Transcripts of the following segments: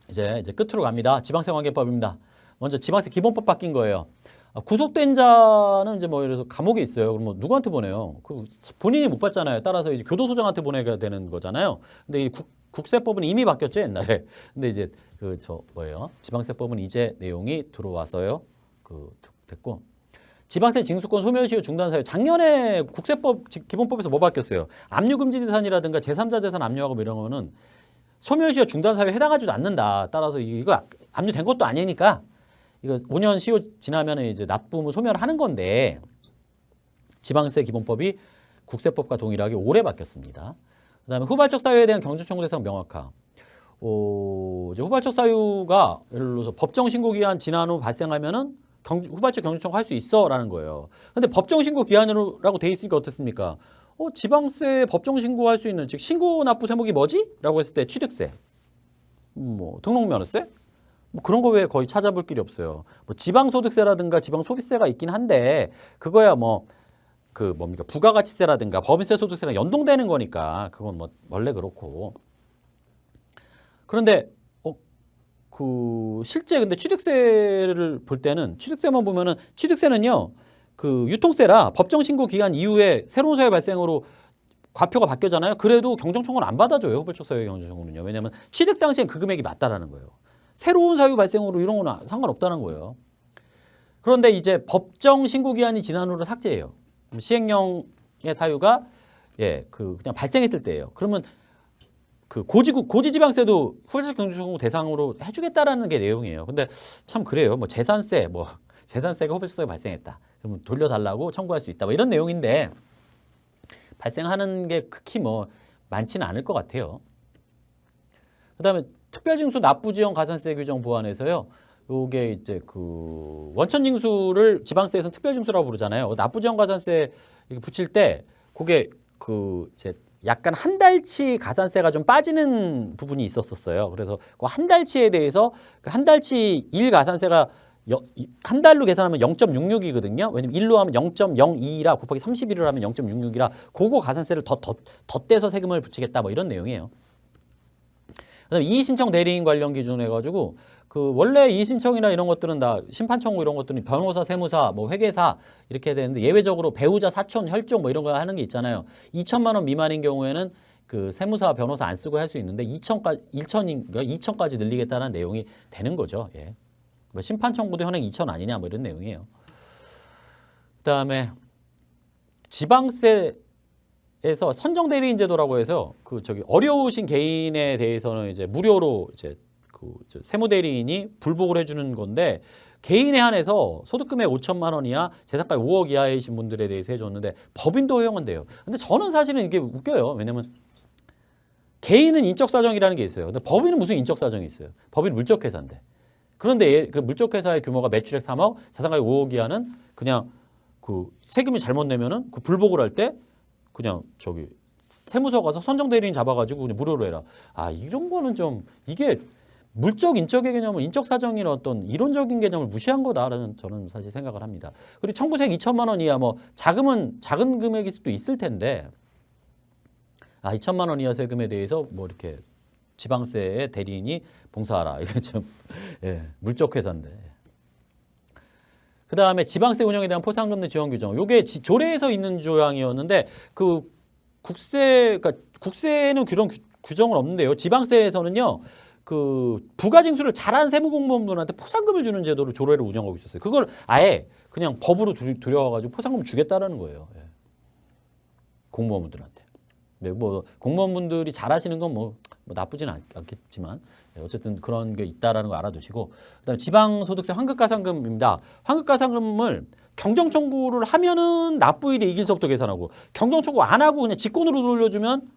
이제 끝으로 갑니다. 지방세관계법입니다. 먼저 지방세 기본법 바뀐 거예요. 구속된 자는 이제 뭐 예를 들어서 감옥에 있어요. 그럼 뭐 누구한테 보내요? 그 본인이 못 받잖아요. 따라서 이제 교도소장한테 보내야 되는 거잖아요. 근데 이 국세법은 이미 바뀌었죠, 옛날에. 근데 이제 지방세법은 이제 내용이 들어와서요. 됐고. 지방세 징수권 소멸시효 중단 사유. 작년에 국세법 기본법에서 뭐 바뀌었어요? 압류금지 재산이라든가 제3자 재산 압류하고 이런 거는 소멸시효 중단 사유에 해당하지도 않는다. 따라서 이거 압류된 것도 아니니까 이거 5년 시효 지나면 이제 납부무 소멸하는 건데 지방세 기본법이 국세법과 동일하게 올해 바뀌었습니다. 그다음에 후발적 사유에 대한 경주청구 대상 명확화. 이제 후발적 사유가 예를 들어서 법정 신고 기한 지난 후 발생하면은 후발적 경주청구 할 수 있어라는 거예요. 근데 법정 신고 기한으로라고 돼 있으니까 어떻습니까? 지방세 법정 신고할 수 있는 즉 신고 납부 세목이 뭐지? 라고 했을 때 취득세, 뭐 등록면허세, 뭐 그런 거 외에 거의 찾아볼 길이 없어요. 뭐 지방소득세라든가 지방소비세가 있긴 한데 그거야 뭐 뭡니까 부가가치세라든가 법인세 소득세랑 연동되는 거니까 그건 뭐 원래 그렇고. 그런데 실제 근데 취득세를 볼 때는 취득세만 보면은 취득세는요 유통세라 법정 신고 기간 이후에 새로운 사유 발생으로 과표가 바뀌잖아요. 그래도 경정청구는 안 받아줘요. 후발적 사유의 경정청구는요. 왜냐하면 취득 당시엔 그 금액이 맞다라는 거예요. 새로운 사유 발생으로 이런 거는 상관없다는 거예요. 그런데 이제 법정 신고 기한이 지난 후로 삭제해요. 시행령의 사유가 그냥 발생했을 때예요. 그러면 고지지방세도 후발적 경정청구 대상으로 해주겠다라는 게 내용이에요. 근데 참 그래요. 뭐 재산세가 후발적 사유가 발생했다. 그러면 돌려달라고 청구할 수 있다. 뭐 이런 내용인데 발생하는 게 극히 뭐 많지는 않을 것 같아요. 그다음에 특별징수 납부지형 가산세 규정 보완해서요. 요게 이제 원천징수를 지방세에서 특별징수라고 부르잖아요. 납부지형 가산세 붙일 때 그게 이제 약간 한 달치 가산세가 좀 빠지는 부분이 있었어요. 그래서 그 한 달치에 대해서 한 달치 일 가산세가 한 달로 계산하면 0.66이거든요. 왜냐면 1로 하면 0.02라 곱하기 31을 하면 0.66이라 그거 가산세를 덧대서 세금을 붙이겠다 뭐 이런 내용이에요. 그다음에 이의신청 대리인 관련 기준 해가지고 원래 이의신청이나 이런 것들은 다 심판청구 이런 것들은 변호사, 세무사, 뭐 회계사 이렇게 해야 되는데 예외적으로 배우자, 사촌, 혈족 뭐 이런 거 하는 게 있잖아요. 2천만 원 미만인 경우에는 세무사, 변호사 안 쓰고 할 수 있는데 2천까지 늘리겠다는 내용이 되는 거죠. 예. 뭐 심판청구도 현행 2천 아니냐 뭐 이런 내용이에요. 그다음에 지방세에서 선정대리인 제도라고 해서 어려우신 개인에 대해서는 이제 무료로 이제 세무대리인이 불복을 해주는 건데 개인에 한해서 소득금액 5천만 원 이하, 재산가액 5억 이하이신 분들에 대해서 해줬는데 법인도 허용은 돼요. 근데 저는 사실은 이게 웃겨요. 왜냐면 개인은 인적사정이라는 게 있어요. 근데 법인은 무슨 인적사정이 있어요. 법인 물적회사인데. 그런데 그 물적회사의 규모가 매출액 3억, 자산가액 5억 이하는 그냥 세금이 잘못 내면은 불복을 할 때 그냥 세무서 가서 선정대리인 잡아가지고 그냥 무료로 해라. 이런 거는 좀 이게 물적 인적의 개념을 인적 사정이나 어떤 이론적인 개념을 무시한 거다라는 저는 사실 생각을 합니다. 그리고 청구세액 2천만 원 이하 뭐 작은 금액일 수도 있을 텐데 2천만 원 이하 세금에 대해서 뭐 이렇게 지방세의 대리인이 봉사하라. 이거 좀 물적 회사인데. 그다음에 지방세 운영에 대한 포상금 내 지원 규정. 요게 조례에서 있는 조항이었는데 국세는 그런 규정은 없는데요. 지방세에서는요. 부가징수를 잘한 세무공무원분한테 포상금을 주는 제도로 조례를 운영하고 있었어요. 그걸 아예 그냥 법으로 들여와가지고 포상금을 주겠다라는 거예요. 공무원분들한테. 뭐 공무원분들이 잘하시는 건 뭐 나쁘지는 않겠지만 어쨌든 그런 게 있다라는 거 알아두시고 그다음에 지방소득세 환급가산금입니다. 환급가산금을 경정청구를 하면은 납부일이 이길서부터 계산하고 경정청구 안 하고 그냥 직권으로 돌려주면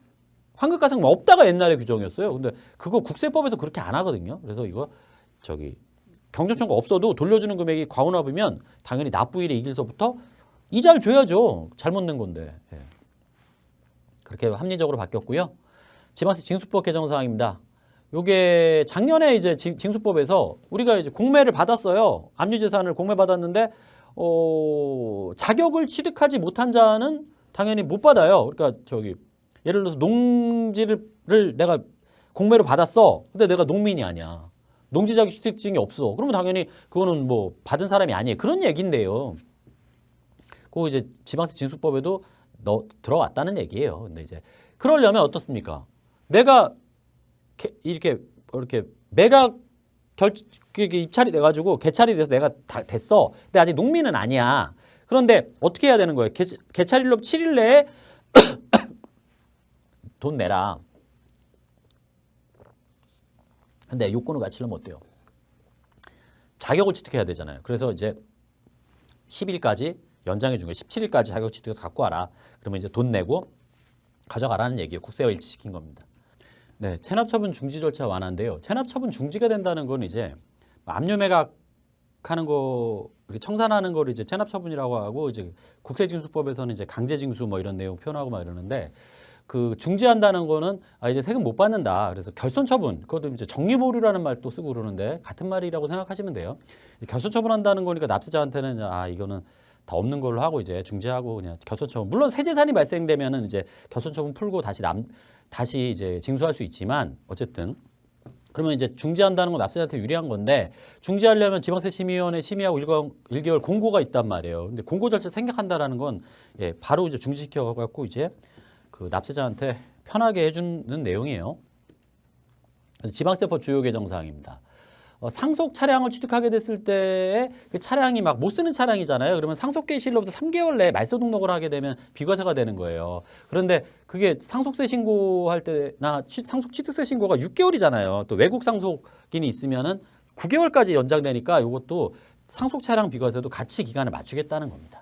환급가산금 없다가 옛날에 규정이었어요. 근데 그거 국세법에서 그렇게 안 하거든요. 그래서 이거 경정청구 없어도 돌려주는 금액이 과온합이면 당연히 납부일이 이길서부터 이자를 줘야죠. 잘못 낸 건데. 그렇게 합리적으로 바뀌었고요. 지방세 징수법 개정 사항입니다. 요게 작년에 이제 징수법에서 우리가 이제 공매를 받았어요. 압류재산을 공매받았는데 자격을 취득하지 못한 자는 당연히 못 받아요. 그러니까 예를 들어서 농지를 내가 공매로 받았어. 근데 내가 농민이 아니야. 농지자격증이 없어. 그러면 당연히 그거는 뭐 받은 사람이 아니에요. 그런 얘기인데요. 그 이제 지방세 징수법에도 들어왔다는 얘기예요. 근데 이제 그러려면 어떻습니까? 내가 이렇게 매각 입찰이 돼가지고 개찰이 돼서 내가 다 됐어. 근데 아직 농민은 아니야. 그런데 어떻게 해야 되는 거예요? 개찰일로 7일 내에 돈 내라. 근데 요건을 갖추려면 어때요? 자격을 취득해야 되잖아요. 그래서 이제 10일까지 연장해 준 거예요. 17일까지 자격 취득해서 갖고 와라. 그러면 이제 돈 내고 가져가라는 얘기예요. 국세와 일치시킨 겁니다. 네, 체납처분 중지 절차 완화인데요. 체납처분 중지가 된다는 건 이제 압류 매각하는 거, 청산하는 거를 이제 체납처분이라고 하고 이제 국세징수법에서는 이제 강제징수 뭐 이런 내용 표현하고 막 이러는데 그 중지한다는 거는 이제 세금 못 받는다. 그래서 결손처분, 그것도 이제 정리보류라는 말도 쓰고 그러는데 같은 말이라고 생각하시면 돼요. 결손처분한다는 거니까 납세자한테는 이거는 다 없는 걸로 하고 이제 중지하고 그냥 결손처분. 물론 세제산이 발생되면은 이제 결손처분 풀고 다시 이제 징수할 수 있지만 어쨌든 그러면 이제 중지한다는 건 납세자한테 유리한 건데 중지하려면 지방세심의위원회 심의하고 1개월 공고가 있단 말이에요. 근데 공고 절차 생략한다라는 건 바로 이제 중지시켜 갖고 이제 그 납세자한테 편하게 해주는 내용이에요. 그래서 지방세법 주요 개정 사항입니다. 상속 차량을 취득하게 됐을 때에 그 차량이 막 못 쓰는 차량이잖아요. 그러면 상속 개시일로부터 3개월 내에 말소 등록을 하게 되면 비과세가 되는 거예요. 그런데 그게 상속세 신고할 때나 상속 취득세 신고가 6개월이잖아요. 또 외국 상속인이 있으면은 9개월까지 연장되니까 이것도 상속 차량 비과세도 같이 기간을 맞추겠다는 겁니다.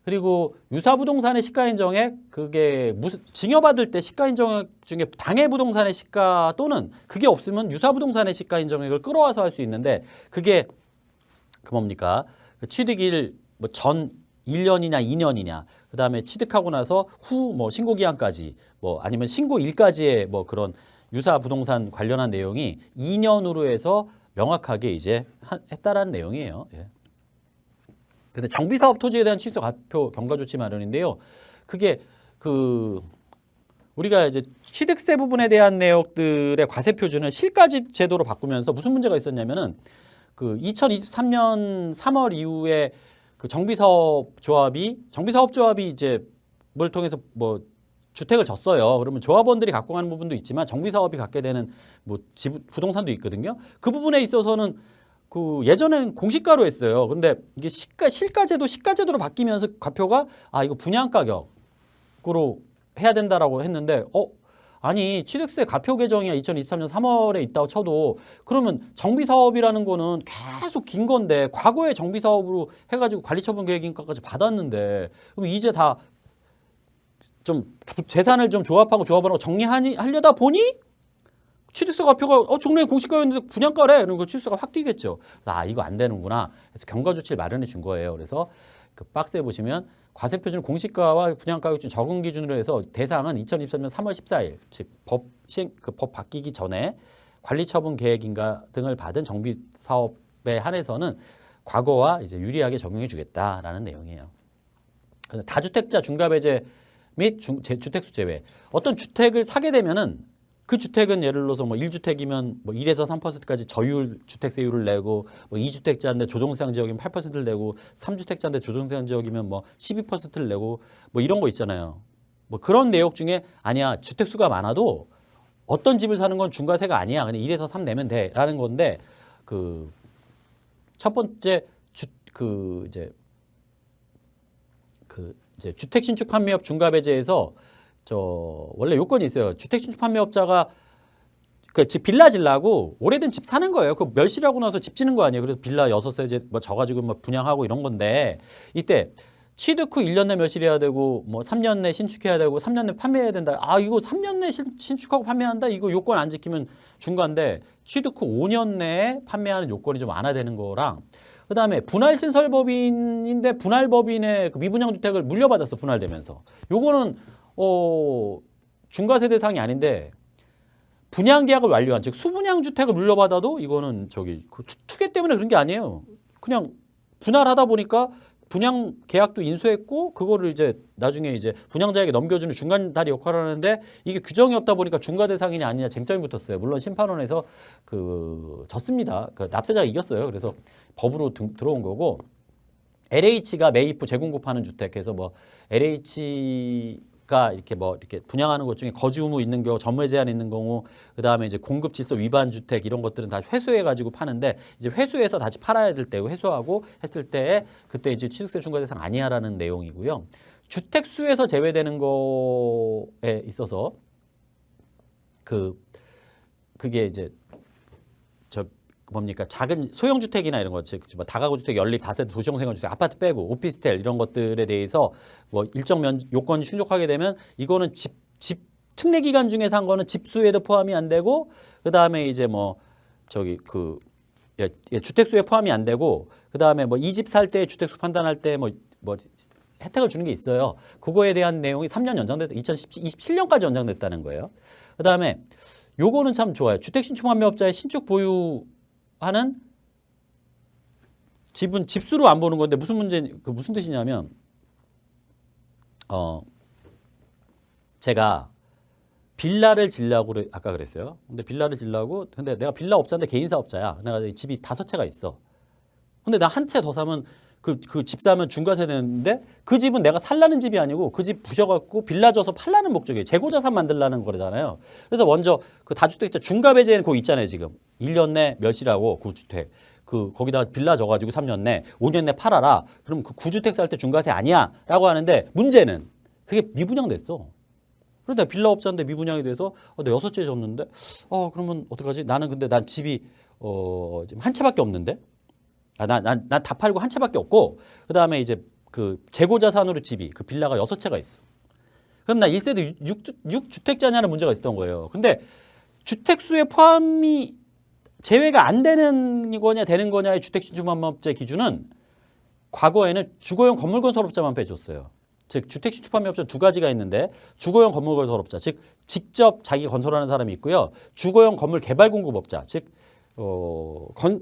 그리고 유사부동산의 시가인정액 그게 증여받을 때 시가인정액 중에 당해부동산의 시가 또는 그게 없으면 유사부동산의 시가인정액을 끌어와서 할 수 있는데 그게 뭡니까? 취득일 뭐 전 1년이냐 2년이냐 그다음에 취득하고 나서 후 뭐 신고기한까지 뭐 아니면 신고일까지의 뭐 그런 유사부동산 관련한 내용이 2년으로 해서 명확하게 이제 했다라는 내용이에요. 예. 근데 정비사업 토지에 대한 취소 과표 경과 조치 마련인데요. 그게 우리가 이제 취득세 부분에 대한 내역들의 과세 표준을 실가지 제도로 바꾸면서 무슨 문제가 있었냐면은 2023년 3월 이후에 그 정비사업조합이 이제 뭘 통해서 뭐 주택을 졌어요. 그러면 조합원들이 갖고 가는 부분도 있지만 정비사업이 갖게 되는 뭐 부동산도 있거든요. 그 부분에 있어서는 예전에는 공시가로 했어요. 근데 이게 시가제도로 바뀌면서 과표가 이거 분양가격으로 해야 된다라고 했는데 아니 취득세 과표 개정이 2023년 3월에 있다고 쳐도 그러면 정비사업이라는 거는 계속 긴 건데 과거에 정비사업으로 해가지고 관리처분 계획인가까지 받았는데 그럼 이제 다 좀 재산을 좀 조합하고 정리하려다 보니 취득세 과표가 종래에 공시가였는데 분양가래. 그러면 취득세가 확 뛰겠죠. 이거 안 되는구나. 그래서 경과 조치를 마련해 준 거예요. 그래서 그 박스에 보시면 과세 표준 공시가와 분양가 기준 적응 기준으로 해서 대상은 2023년 3월 14일 즉 법 바뀌기 전에 관리처분 계획인가 등을 받은 정비 사업에 한해서는 과거와 이제 유리하게 적용해 주겠다라는 내용이에요. 그래서 다주택자 중과배제 및 주택수 제외. 어떤 주택을 사게 되면은 그 주택은 예를 들어서 뭐 1주택이면 뭐 1에서 3%까지 저율 주택세율을 내고 뭐 2주택자인데 조정세상 지역이면 8%를 내고 3주택자인데 조정세상 지역이면 뭐 12%를 내고 뭐 이런 거 있잖아요. 뭐 그런 내용 중에 아니야. 주택수가 많아도 어떤 집을 사는 건 중과세가 아니야. 그냥 1에서 3 내면 돼라는 건데 첫 번째 이제 주택 신축 판매업 중과배제에서 원래 요건이 있어요. 주택 신축 판매업자가 집 빌라 질라고 오래된 집 사는 거예요. 그 멸실하고 나서 집 지는 거 아니에요. 그래서 빌라 6세제 뭐 져가지고 뭐 분양하고 이런 건데 이때 취득 후 1년 내 멸실해야 되고 뭐 3년 내 신축해야 되고 3년 내 판매해야 된다. 이거 3년 내 신축하고 판매한다. 이거 요건 안 지키면 중과인데 취득 후 5년 내에 판매하는 요건이 좀 완화되는 거랑 그다음에 분할신설법인인데 분할법인의 미분양 주택을 물려받았어. 분할되면서. 요거는 중과세 대상이 아닌데 분양 계약을 완료한 즉 수분양 주택을 물려받아도 이거는 투기 때문에 그런 게 아니에요. 그냥 분할하다 보니까 분양 계약도 인수했고 그거를 이제 나중에 이제 분양자에게 넘겨주는 중간 다리 역할을 하는데 이게 규정이 없다 보니까 중과 대상이냐 아니냐 쟁점이 붙었어요. 물론 심판원에서 졌습니다. 납세자가 이겼어요. 그래서 법으로 들어온 거고 LH가 매입 후 재공급하는 주택에서 뭐 LH가 이렇게 뭐 이렇게 분양하는 것 중에 거주 의무 있는 경우, 전매 제한 있는 경우, 그 다음에 이제 공급 질서 위반 주택 이런 것들은 다 회수해 가지고 파는데 이제 회수해서 다시 팔아야 될 때 회수하고 했을 때 그때 이제 취득세 중과 대상 아니야라는 내용이고요. 주택 수에서 제외되는 거에 있어서 그게 이제 뭡니까 작은 소형 주택이나 이런 거, 즉 다가구 주택, 연립, 다세대, 도시형 생활 주택, 아파트 빼고 오피스텔 이런 것들에 대해서 뭐 일정 요건이 충족하게 되면 이거는 집 특례 기간 중에서 한 거는 집수에도 포함이 안 되고 그 다음에 이제 뭐 주택수에 포함이 안 되고 그 다음에 뭐 이 집 살 때 주택수 판단할 때 뭐 혜택을 주는 게 있어요. 그거에 대한 내용이 3년 연장됐다. 2027년까지 연장됐다는 거예요. 그 다음에 요거는 참 좋아요. 주택 신축 판매업자의 신축 보유하는 집은 집수로 안 보는 건데 무슨 무슨 뜻이냐면 제가 빌라를 지려고 아까 그랬어요. 근데 빌라를 지려고 근데 내가 빌라 업자인데 개인 사업자야. 내가 집이 5채가 있어. 근데 나 한 채 더 사면 그 집 사면 중과세 되는데 그 집은 내가 살라는 집이 아니고 그 집 부셔갖고 빌라 줘서 팔라는 목적이에요. 재고자산 만들라는 거잖아요. 그래서 먼저 그 다주택자 중과배제는 그거 있잖아요. 지금 1년 내 몇이라고 구주택 거기다 빌라 줘가지고 3년 내 5년 내 팔아라. 그럼 그 구주택 살 때 중과세 아니야라고 하는데 문제는 그게 미분양됐어. 그런데 빌라 업자인데 미분양이 돼서 내가 6채 줬는데 그러면 어떡하지? 나는 근데 난 집이 지금 한 채밖에 없는데. 난 다 팔고 한 채밖에 없고 그 다음에 이제 그 재고자산으로 집이 그 빌라가 6채가 있어. 그럼 나 1세대 6주택자냐는 문제가 있었던 거예요. 근데 주택수에 포함이 제외가 안 되는 거냐 되는 거냐의 주택신축판매업자의 기준은 과거에는 주거용 건물건설업자만 빼줬어요. 즉 주택신축판매업자 두 가지가 있는데 주거용 건물건설업자 즉 직접 자기 건설하는 사람이 있고요. 주거용 건물 개발공급업자 즉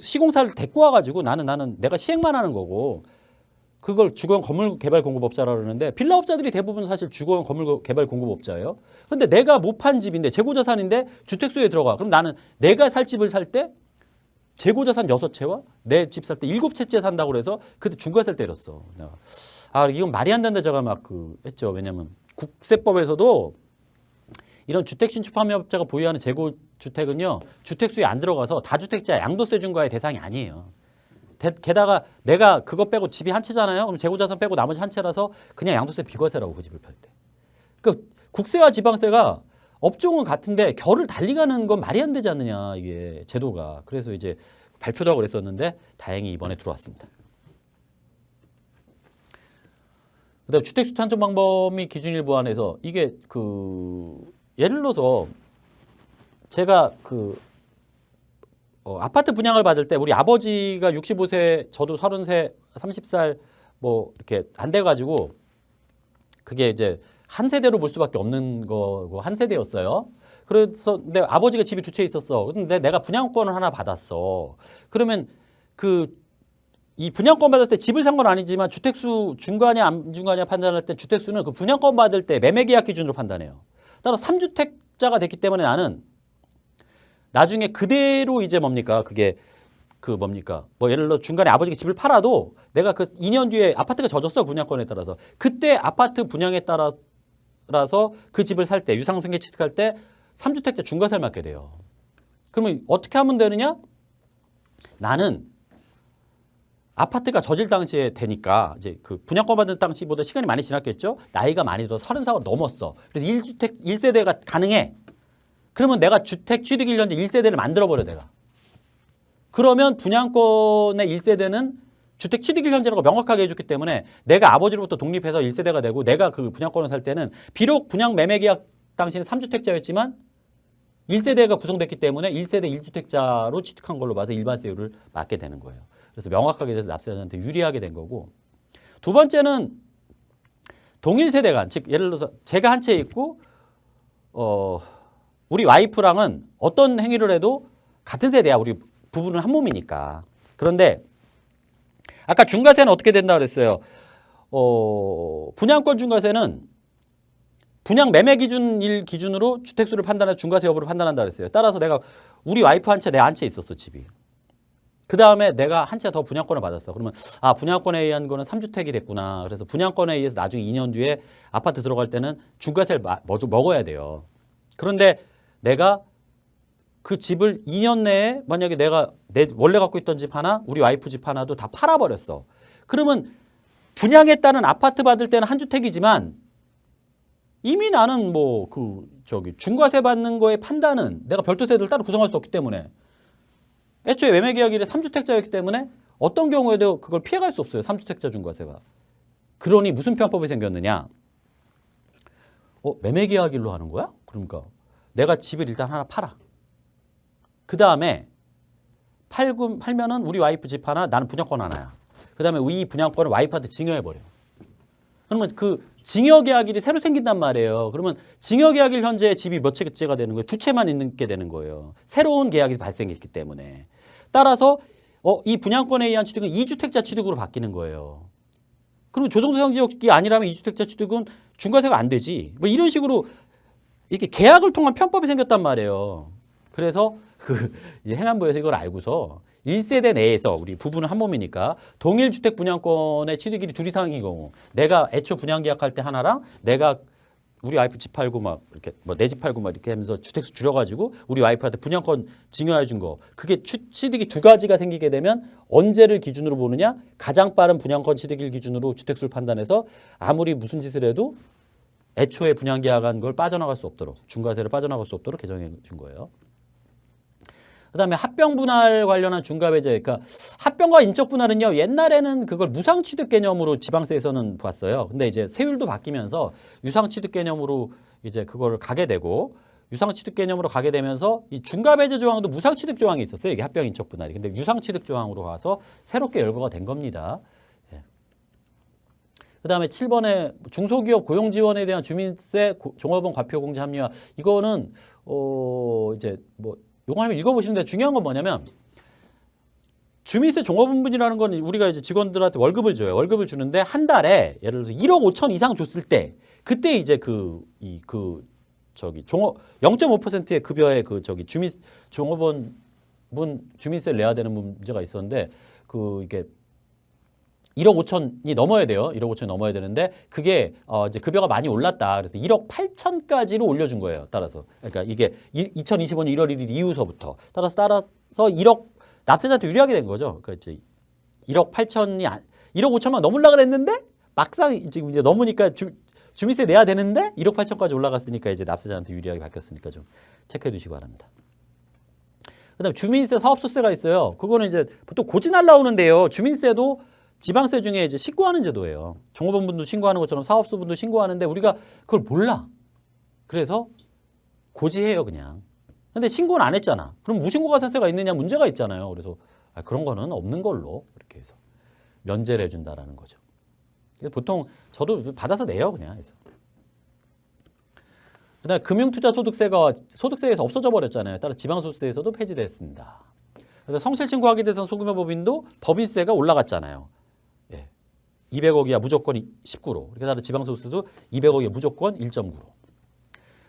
시공사를 데리고 와가지고 나는 내가 시행만 하는 거고 그걸 주거용 건물 개발 공급업자라고 그러는데 빌라업자들이 대부분 사실 주거용 건물 개발 공급업자예요. 근데 내가 못 판 집인데 재고자산인데 주택수에 들어가. 그럼 나는 내가 살 집을 살 때 재고자산 6채와 내 집 살 때 7채째 산다고 그래서 그때 중과세를 때렸어. 이건 말이 안 된다 제가 막 했죠. 왜냐면 국세법에서도 이런 주택신축판매업자가 보유하는 재고주택은요. 주택수에 안 들어가서 다주택자 양도세 중과의 대상이 아니에요. 게다가 내가 그거 빼고 집이 한 채잖아요. 그럼 재고자산 빼고 나머지 한 채라서 그냥 양도세 비과세라고 그 집을 팔 때. 그러니까 국세와 지방세가 업종은 같은데 결을 달리 가는 건 말이 안 되지 않느냐 이게 제도가. 그래서 이제 발표도 하고 그랬었는데 다행히 이번에 들어왔습니다. 그다음에 주택수 산정 방법 및 기준 일부 안에서 이게 예를 들어서 제가 아파트 분양을 받을 때 우리 아버지가 65세, 저도 30세, 30살 뭐 이렇게 안 돼가지고 그게 이제 한 세대로 볼 수밖에 없는 거고 한 세대였어요. 그래서 내 아버지가 집이 2채 있었어. 근데 내가 분양권을 하나 받았어. 그러면 이 분양권 받았을 때 집을 산 건 아니지만 주택수 중과냐 안 중과냐 판단할 때 주택수는 그 분양권 받을 때 매매계약 기준으로 판단해요. 따라 3주택자가 됐기 때문에 나는 나중에 그대로 이제 그게 뭐 예를 들어 중간에 아버지가 집을 팔아도 내가 그 2년 뒤에 아파트가 젖었어 분양권에 따라서 그때 아파트 분양에 따라서 그 집을 살 때 유상승계 취득할 때 3주택자 중과세를 맞게 돼요. 그러면 어떻게 하면 되느냐? 나는 아파트가 젖을 당시에 되니까 이제 그 분양권 받은 당시보다 시간이 많이 지났겠죠. 나이가 많이 들어 30살가 넘었어. 그래서 1세대가 가능해. 그러면 내가 주택 취득 1년제 1세대를 만들어버려 내가. 그러면 분양권의 1세대는 주택 취득 1년제라고 명확하게 해줬기 때문에 내가 아버지로부터 독립해서 1세대가 되고 내가 그 분양권을 살 때는 비록 분양 매매 계약 당시에는 3주택자였지만 1세대가 구성됐기 때문에 1세대 1주택자로 취득한 걸로 봐서 일반세율을 맞게 되는 거예요. 그래서 명확하게 돼서 납세자한테 유리하게 된 거고 두 번째는 동일 세대 간, 즉 예를 들어서 제가 한 채 있고 우리 와이프랑은 어떤 행위를 해도 같은 세대야. 우리 부부는 한 몸이니까. 그런데 아까 중과세는 어떻게 된다 그랬어요? 분양권 중과세는 분양 매매 기준일 기준으로 주택수를 판단해 중과세 여부를 판단한다 그랬어요. 따라서 내가 우리 와이프 한 채, 내 한 채 있었어, 집이. 그 다음에 내가 한 채 더 분양권을 받았어. 그러면 분양권에 의한 거는 3주택이 됐구나. 그래서 분양권에 의해서 나중에 2년 뒤에 아파트 들어갈 때는 중과세를 먹어야 돼요. 그런데 내가 그 집을 2년 내에 만약에 내가 원래 갖고 있던 집 하나, 우리 와이프 집 하나도 다 팔아버렸어. 그러면 분양했다는 아파트 받을 때는 한 주택이지만 이미 나는 중과세 받는 거의 판단은 내가 별도세를 따로 구성할 수 없기 때문에 애초에 매매계약일에 3주택자였기 때문에 어떤 경우에도 그걸 피해갈 수 없어요. 3주택자 중과세가. 그러니 무슨 편법이 생겼느냐. 매매계약일로 하는 거야? 그러니까 내가 집을 일단 하나 팔아. 그 다음에 팔면은 우리 와이프 집 하나, 나는 분양권 하나야. 그 다음에 이 분양권을 와이프한테 증여해버려. 그러면 그 증여계약일이 새로 생긴단 말이에요. 그러면 증여계약일 현재 집이 몇 채가 되는 거예요? 2채만 있는 게 되는 거예요. 새로운 계약이 발생했기 때문에. 따라서 이 분양권에 의한 취득은 2주택자 취득으로 바뀌는 거예요. 그러면 조정도상 지역이 아니라면 2주택자 취득은 중과세가 안 되지. 뭐 이런 식으로 이렇게 계약을 통한 편법이 생겼단 말이에요. 그래서 행안부에서 이걸 알고서 1세대 내에서 우리 부부는 한 몸이니까 동일 주택 분양권의 취득일이 둘 이상인 경우 내가 애초 분양 계약할 때 하나랑 내가 우리 와이프 집 팔고 막 이렇게 내 집 팔고 막 이렇게 하면서 주택수 줄여가지고 우리 와이프한테 분양권 증여해 준 거 그게 취득이 두 가지가 생기게 되면 언제를 기준으로 보느냐 가장 빠른 분양권 취득일 기준으로 주택수를 판단해서 아무리 무슨 짓을 해도 애초에 분양 계약한 걸 빠져나갈 수 없도록 중과세를 빠져나갈 수 없도록 개정해 준 거예요. 그다음에 합병 분할 관련한 중과배제. 그러니까 합병과 인적 분할은요. 옛날에는 그걸 무상 취득 개념으로 지방세에서는 봤어요. 근데 이제 세율도 바뀌면서 유상 취득 개념으로 이제 그걸 가게 되고 유상 취득 개념으로 가게 되면서 이 중과배제 조항도 무상 취득 조항이 있었어요. 이게 합병 인적 분할이. 근데 유상 취득 조항으로 가서 새롭게 열거가 된 겁니다. 예. 그다음에 7번에 중소기업 고용 지원에 대한 주민세 종업원 과표 공제 합리화. 이거는 이제 요거 한번 읽어보시는데 중요한 건 뭐냐면 주민세 종업원분이라는 건 우리가 이제 직원들한테 월급을 줘요. 월급을 주는데 한 달에 예를 들어서 1억 5천 이상 줬을 때 그때 이제 0.5%의 급여에 종업원분 주민세를 내야 되는 문제가 있었는데 이게 1억 5천이 넘어야 돼요. 1억 5천이 넘어야 되는데 그게 이제 급여가 많이 올랐다. 그래서 1억 8천까지로 올려준 거예요. 따라서 그러니까 이게 2025년 1월 1일 이후서부터 따라서 1억 납세자한테 유리하게 된 거죠. 그러니까 이제 1억 8천이 1억 5천만 넘으려고 그랬는데 막상 지금 이제 넘으니까 주민세 내야 되는데 1억 8천까지 올라갔으니까 이제 납세자한테 유리하게 바뀌었으니까 좀 체크해 두시기 바랍니다. 그다음에 주민세 사업소세가 있어요. 그거는 이제 보통 고지 날라오는데요. 주민세도 지방세 중에 이제 신고하는 제도예요. 종업원분도 신고하는 것처럼 사업소분도 신고하는데 우리가 그걸 몰라. 그래서 고지해요 그냥. 근데 신고는 안 했잖아. 그럼 무신고가산세가 있느냐 문제가 있잖아요. 그래서 그런 거는 없는 걸로 이렇게 해서 면제를 해준다라는 거죠. 보통 저도 받아서 내요 그냥 해서. 그다음에 금융투자소득세가 소득세에서 없어져 버렸잖아요. 따라 지방소득세에서도 폐지됐습니다. 그래서 성실신고하기 대상 소규모법인도 법인세가 올라갔잖아요. 200억 이하 무조건 19%. 그렇게 따라 지방소득세도 200억 이하 무조건 1.9%.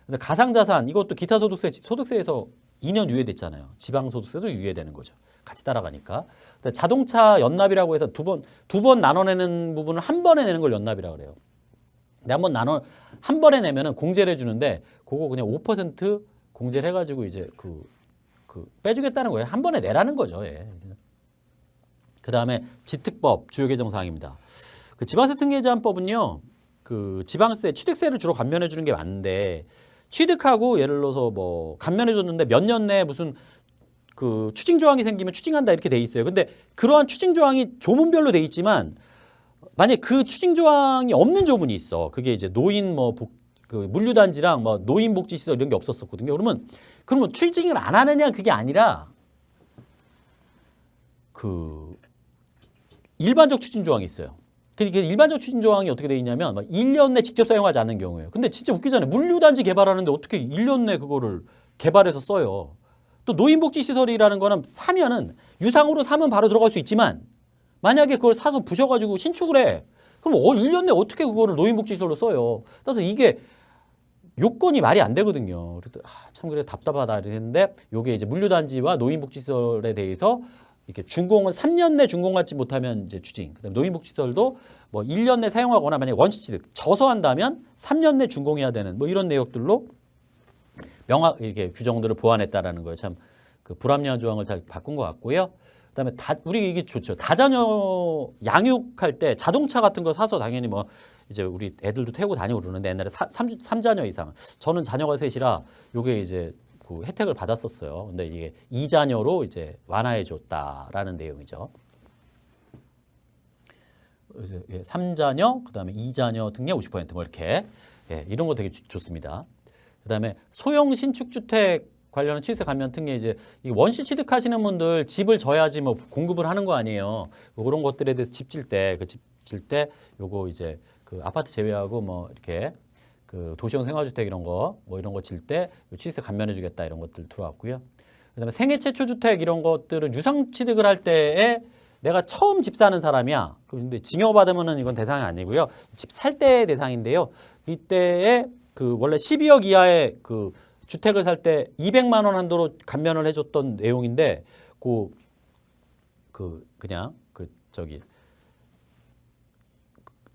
근데 가상자산 이것도 기타 소득세에서 2년 유예됐잖아요. 지방소득세도 유예되는 거죠. 같이 따라가니까. 자동차 연납이라고 해서 두 번 나눠내는 부분을 한 번에 내는 걸 연납이라고 그래요. 근데 한 번에 내면은 공제를 해주는데 그거 그냥 5% 공제를 해가지고 이제 빼주겠다는 거예요. 한 번에 내라는 거죠. 예. 그 다음에 지특법 주요 개정 사항입니다. 지방세 특례제한법은요, 지방세, 취득세를 주로 감면해 주는 게 맞는데, 취득하고 예를 들어서 감면해 줬는데 몇 년 내에 무슨 추징 조항이 생기면 추징한다 이렇게 돼 있어요. 근데 그러한 추징 조항이 조문별로 돼 있지만, 만약에 그 추징 조항이 없는 조문이 있어. 그게 이제 노인 물류단지랑 노인복지시설 이런 게 없었었거든요. 그러면 추징을 안 하느냐 그게 아니라 일반적 추징 조항이 있어요. 그러니까 일반적 추징 조항이 어떻게 돼 있냐면 1년 내 직접 사용하지 않는 경우에요. 근데 진짜 웃기잖아요. 물류단지 개발하는데 어떻게 1년 내 그거를 개발해서 써요. 또 노인복지시설이라는 거는 사면은 유상으로 사면 바로 들어갈 수 있지만 만약에 그걸 사서 부셔가지고 신축을 해. 그럼 1년 내에 어떻게 그거를 노인복지시설로 써요? 따라서 이게 요건이 말이 안 되거든요. 그래서 참 그래 답답하다 이랬는데 요게 이제 물류단지와 노인복지시설에 대해서 이렇게 준공은 3년 내 준공받지 못하면 이제 추징. 그다음에 노인복지시설도 뭐 1년 내 사용하거나 만약에 원시취득 져서 한다면 3년 내 준공해야 되는 뭐 이런 내역들로 명확 이렇게 규정들을 보완했다라는 거예요. 참 그 불합리한 조항을 잘 바꾼 것 같고요. 그다음에 우리 이게 좋죠. 다자녀 양육할 때 자동차 같은 거 사서 당연히 뭐 이제 우리 애들도 태우고 다니고 그러는데 옛날에 3자녀 이상. 저는 자녀가 셋이라 요게 이제 그 혜택을 받았었어요. 근데 이게 2자녀로 이제 완화해 줬다라는 내용이죠. 그래서 3자녀, 그다음에 2자녀 등에 50%뭐 이렇게 이런 거 되게 좋습니다. 그다음에 소형 신축 주택 관련한 취득세 감면 특례 이제 이 원시 취득하시는 분들 집을 져야지 뭐 공급을 하는 거 아니에요. 그런 것들에 대해서 집 질 때 그 집 질 때 요거 이제 그 아파트 제외하고 뭐 이렇게 그 도시형 생활주택 이런 거 뭐 이런 거 질 때 취득세 감면해 주겠다 이런 것들 들어왔고요. 그다음에 생애 최초 주택 이런 것들은 유상 취득을 할 때에 내가 처음 집 사는 사람이야. 그런데 징여받으면은 이건 대상이 아니고요. 집 살 때 대상인데요. 이때에 그 원래 12억 이하의 그 주택을 살 때 200만 원 한도로 감면을 해줬던 내용인데 그냥 저기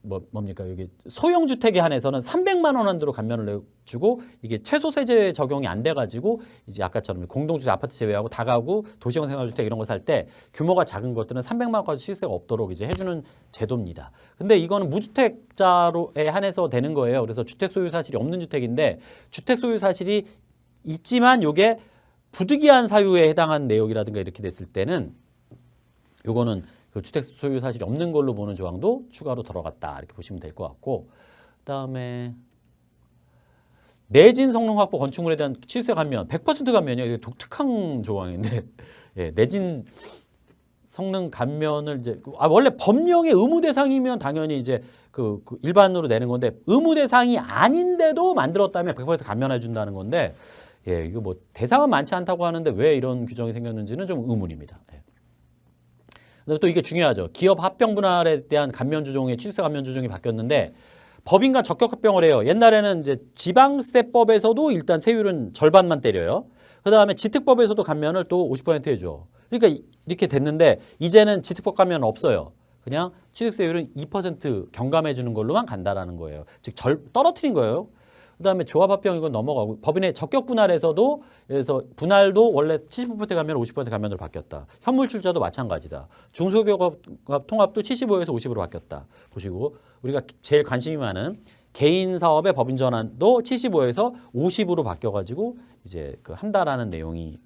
뭡니까 여기 소형 주택에 한해서는 300만 원 한도로 감면을 해주고 이게 최소 세제 적용이 안 돼가지고 이제 아까처럼 공동주택 아파트 제외하고 다가구 도시형 생활주택 이런 거 살 때 규모가 작은 것들은 300만 원까지 취득세가 없도록 이제 해주는 제도입니다. 근데 이거는 무주택자로에 한해서 되는 거예요. 그래서 주택 소유 사실이 없는 주택인데 주택 소유 사실이 있지만 요게 부득이한 사유에 해당한 내역이라든가 이렇게 됐을 때는 요거는 그 주택 소유 사실이 없는 걸로 보는 조항도 추가로 들어갔다 이렇게 보시면 될 것 같고 그다음에 내진 성능 확보 건축물에 대한 취득세 감면 100% 감면이에요. 이게 독특한 조항인데 내진 성능 감면을 이제 원래 법령의 의무 대상이면 당연히 이제 그 일반으로 내는 건데 의무 대상이 아닌데도 만들었다면 100% 감면해 준다는 건데 이거 뭐 대상은 많지 않다고 하는데 왜 이런 규정이 생겼는지는 좀 의문입니다. 그다음에 또 이게 중요하죠. 기업 합병 분할에 대한 감면 조정의 취득세 감면 조정이 바뀌었는데 법인 간 적격 합병을 해요. 옛날에는 이제 지방세법에서도 일단 세율은 절반만 때려요. 그다음에 지특법에서도 감면을 또 50% 해줘. 그러니까 이렇게 됐는데 이제는 지특법 감면 없어요. 그냥 취득세율은 2% 경감해 주는 걸로만 간다라는 거예요. 즉 떨어뜨린 거예요. 그다음에 조합합병 이건 넘어가고 법인의 적격 분할에서도 그래서 분할도 원래 75% 감면 50% 감면으로 바뀌었다. 현물 출자도 마찬가지다. 중소기업 통합도 75에서 50으로 바뀌었다. 보시고 우리가 제일 관심이 많은 개인 사업의 법인 전환도 75에서 50으로 바뀌어 가지고 이제 그 한다라는 내용을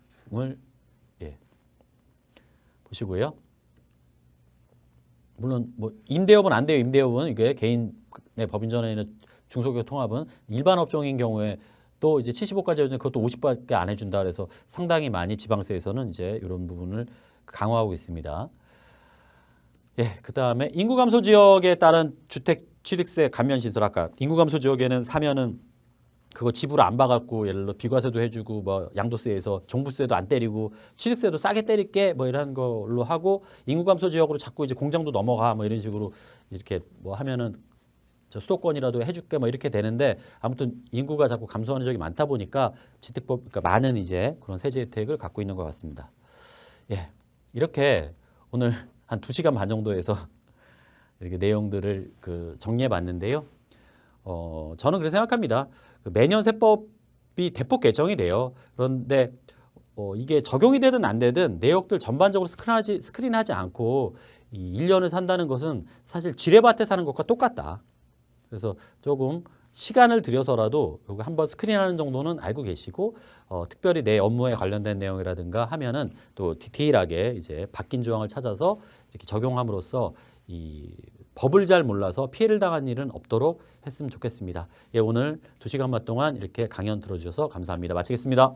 보시고요. 물론 뭐 임대업은 안 돼요. 임대업은 이게 개인의 법인 전환에는 중소기업 통합은 일반 업종인 경우에 또 이제 75까지 해주는데 그것도 50밖에 안 해준다 그래서 상당히 많이 지방세에서는 이제 이런 부분을 강화하고 있습니다. 그다음에 인구 감소 지역에 따른 주택 취득세 감면 신설 아까 인구 감소 지역에는 사면은 그거 집으로 안 봐갖고 예를 들어 비과세도 해주고 뭐 양도세에서 종부세도 안 때리고 취득세도 싸게 때릴게 뭐 이런 걸로 하고 인구 감소 지역으로 자꾸 이제 공장도 넘어가 뭐 이런 식으로 이렇게 뭐 하면은 저 수도권이라도 해줄게 뭐 이렇게 되는데 아무튼 인구가 자꾸 감소하는 지역이 많다 보니까 지특법 그러니까 많은 이제 그런 세제 혜택을 갖고 있는 것 같습니다. 이렇게 오늘 한 2시간 반 정도에서 이렇게 내용들을 정리해봤는데요. 저는 그렇게 생각합니다. 매년 세법이 대폭 개정이 돼요. 그런데 이게 적용이 되든 안 되든 내역들 전반적으로 스크린하지 않고 이 1년을 산다는 것은 사실 지뢰밭에 사는 것과 똑같다. 그래서 조금 시간을 들여서라도 여기 한번 스크린하는 정도는 알고 계시고 특별히 내 업무에 관련된 내용이라든가 하면은 또 디테일하게 이제 바뀐 조항을 찾아서 이렇게 적용함으로써 이 법을 잘 몰라서 피해를 당한 일은 없도록 했으면 좋겠습니다. 오늘 2시간 반 동안 이렇게 강연 들어주셔서 감사합니다. 마치겠습니다.